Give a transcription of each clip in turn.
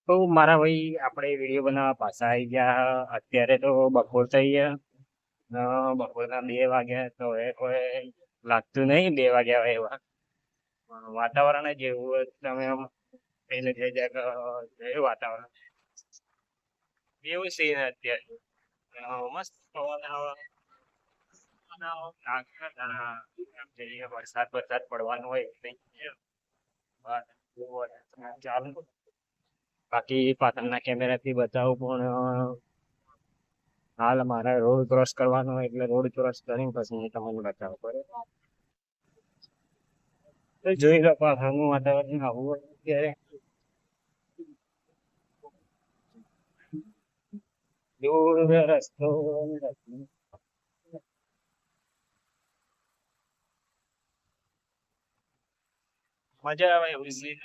તો મારા ભાઈ આપણે વિડીયો બનાવવા પાછા આવી ગયા. અત્યારે તો બપોર થઈ ગયા. બપોરના 2 વાગ્યા તો હવે કોઈ લાગતું નહીં 2 વાગ્યા હોય એવા. વાતાવરણ જ એવું હોય, તમે આમ પેલે થઈ જાય કે જોયું વાતાવરણ એવું સીન અત્યારે. મસ્ત પવન આવે. આમ જઈએ વરસાદ વરસાદ પડવાનો હોય એટલે ચાલુ. બાકી પાછળના કેમેરાથી બતાવું પણ હાલ મારે રોડ ક્રોસ કરવાનો હોય એટલે રોડ ક્રોસ કરીને પછી હું તમને બતાવું બરોબર. તો જોઈ લો પાછળનું વાતાવરણ આવું હોય ત્યારે દૂર રસ્તો મજા આવે એવું scene,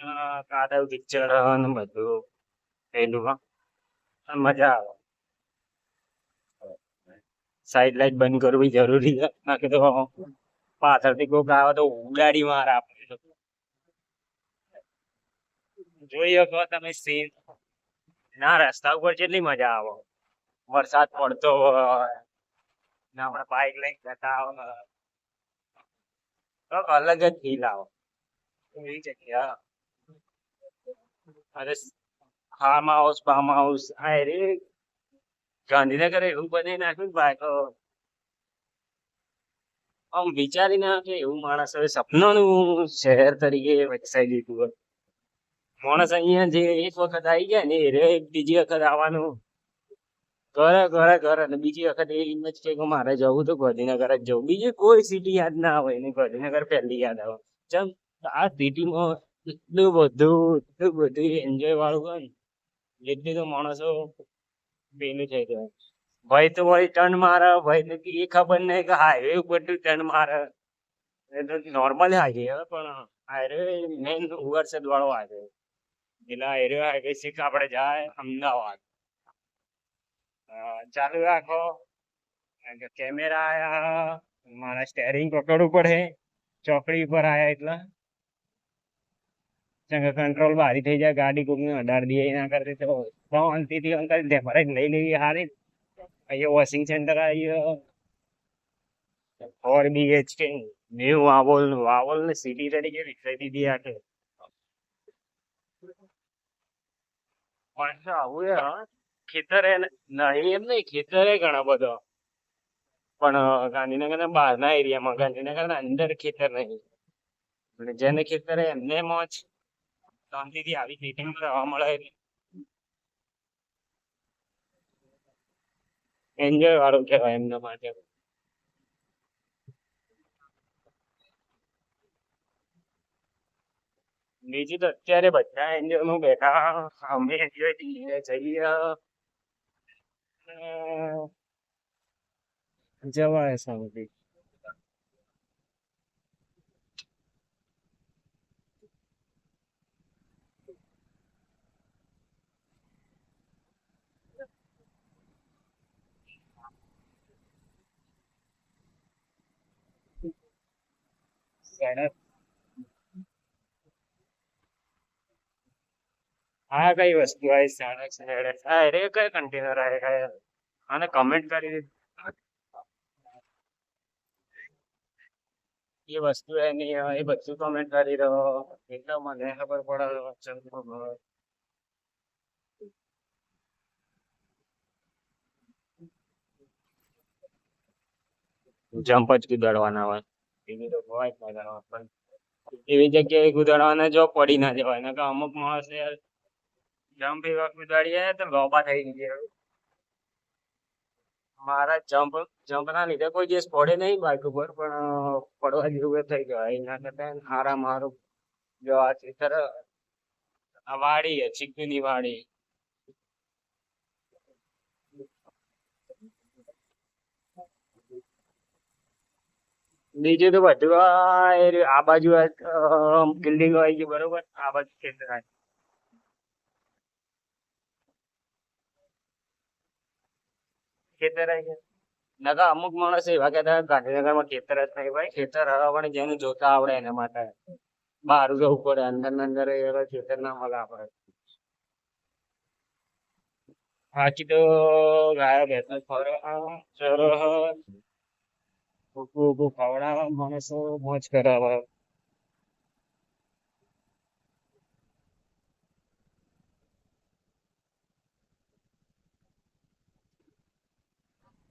કાદવ કિચડ ને બધું પેલું મજા આવે. સાઈડ લાઈટ બંધ કરવી જરૂરી છે, બાકી તો પાછળથી કોઈક આવે તો ઉડાડી મારે આપણે તો. જોઈ શકો તમે સીન. ના રસ્તા ઉપર કેટલી મજા આવે. વરસાદ પડતો હોય ને આપણે બાઈક લઈને જતા હોય તો અલગ જ ફીલ આવે એવી જગ્યા. અરે ફાર્મ હાઉસ આ રે ગાંધીનગર એવું બની નાખ્યું ને ભાઈ, તો આમ વિચારી ના કે એવું માણસ હવે સપનાનું શહેર તરીકે વિકસાઈ દીધું હોય. માણસ અહીંયા જે એક વખત આવી ગયા ને એ રે બીજી વખત આવવાનું ઘરે ઘરે ઘરે અને બીજી વખત એ એમ જ કે મારે જવું તો ગાંધીનગર જ જવું, બીજી કોઈ સિટી યાદ ના આવે એને, ગાંધીનગર પહેલી યાદ આવે. ચમ આ સિટીમાં એટલું બધું એન્જોય વાળું હોય ને જેટલી તો માણસો પેલું થઈ જાય. ભાઈ તો વળી ટર્ન મારે, ભાઈ ને એ ખબર નહીં કે હાઈવે ઉપર ટર્ન મારે. એ તો નોર્મલ હાઈવે પણ હાઈવે મેન વરસાદ વાળો હાઈવે એટલે હાઈવે હાઈવે છે કે આપણે જાય અમદાવાદ. ચાલુ રાખો. કેમેરા આયા, મારા સ્ટેરિંગ પકડવું પડે ચોકડી ઉપર આયા એટલે કંટ્રોલ બારી થઈ જાય, ગાડી કોકને અડાડી દઈએ એના કરતી તો શાંતિથી અંકલ ડેફરેજ લઈ લેવી હારી. અહીંયા વોશિંગ સેન્ટર આવી 4 BHK ન્યુ વાવોલ ને સિટી તરીકે વિકસાઈ દીધી આખે. પણ આવું ખેતર નહીં એમ નહીં, ખેતર ઘણા બધા પણ ગાંધીનગરના બહારના એરિયામાં, ગાંધીનગરના અંદર ખેતર નહીં. એટલે જેને ખેતર એમને મોજ શાંતિથી આવી મીટિંગ રહેવા મળે એટલે એન્જોય વાળું કહેવાય એમના માટે. બીજું તો અત્યારે બધા એન્જોય માં બેઠા, અમે એન્જોય જઈએ જવાય શાંતિ. આ કઈ વસ્તુ આવી સડક છે રે, કઈ કન્ટેનર આવે આને કમેન્ટ કરી દીધું. એ વસ્તુ એની એ બધું કમેન્ટ કરી રહ્યો એટલે મને ખબર પડે. જમ્પ જ કુદાડવાના હોય એવી તો હોય જ ના કરવા, પણ એવી જગ્યાએ કુદાડવાના જો પડી ના જવાય ને, કે અમુક માણસ જમ્પ એવા કુદાડીએ તો લોબા થઈ ગયા. મારા જમ્પ ના લીધે કોઈ દિવસ પડે નહીં બાઈક ઉપર, પણ પડવા જેવું થઈ ગયો એના કરતા હારા મારું. જો આ ચિત્ર આ વાડી ચીકુ ની વાડી. બીજું તો બધું આ બાજુ બિલ્ડિંગ આવી ગઈ બરોબર, આ બાજુ ખેતર ખેતર આવી ગયા. નકા અમુક માણસ એવા કહેતા ગાંધીનગરમાં ખેતર જ નહીં, ભાઈ ખેતર હવા પણ જેને જોતા આવડે એના માટે. બહાર જવું પડે, અંદર ને અંદર એવા ખેતર ના મળે આપણે. બાકી તો ગાયો ભેંસો ખવડાવવા ચરો ભૂકું ભૂકું ખવડાવવા માણસો મોજ કરાવવા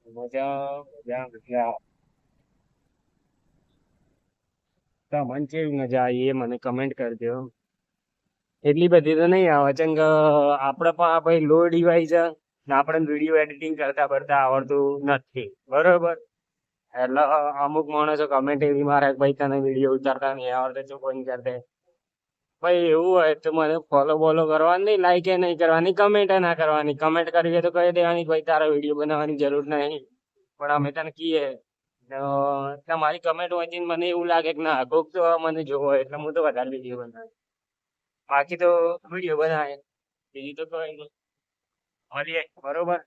મજા મજા મજા. તમને કેવી મજા આવી એ મને કમેન્ટ કરજો. એટલી બધી તો નહીં આવે ચંગ આપડે પણ આ ભાઈ લો ડિવાઈસ ને આપણે વિડીયો એડિટિંગ કરતા કરતા આવડતું નથી બરોબર. એટલે અમુક માણસો કમેન્ટ એવી મારે કે ભાઈ તને વિડીયો ઉતારતા નહીં આવડે તો કોઈ કરતે. ભાઈ એવું હોય તો મને ફોલો બોલો કરવાની નહીં, લાઈક એ નહીં કરવાની, કમેન્ટ ના કરવાની. કમેન્ટ કરવી હોય તો કહી દેવાની ભાઈ તારા વિડીયો બનાવવાની જરૂર નહીં. પણ અમે તને કહીએ તો તમારી કમેન્ટ વાંચીને મને એવું લાગે કે ના કોક તો મને જોવો હોય એટલે હું તો વધારે વિડીયો બનાવું. બાકી તો વિડીયો બનાવે બીજું તો કઈ નહીં. મળીએ બરોબર.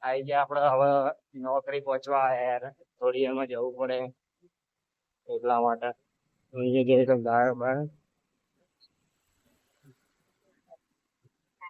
આવી ગયા આપડે હવે નોકરી પહોંચવા યાર થોડી એમાં જવું પડે એટલા માટે. અહીંયા જઈએ તો ગાયો બાયો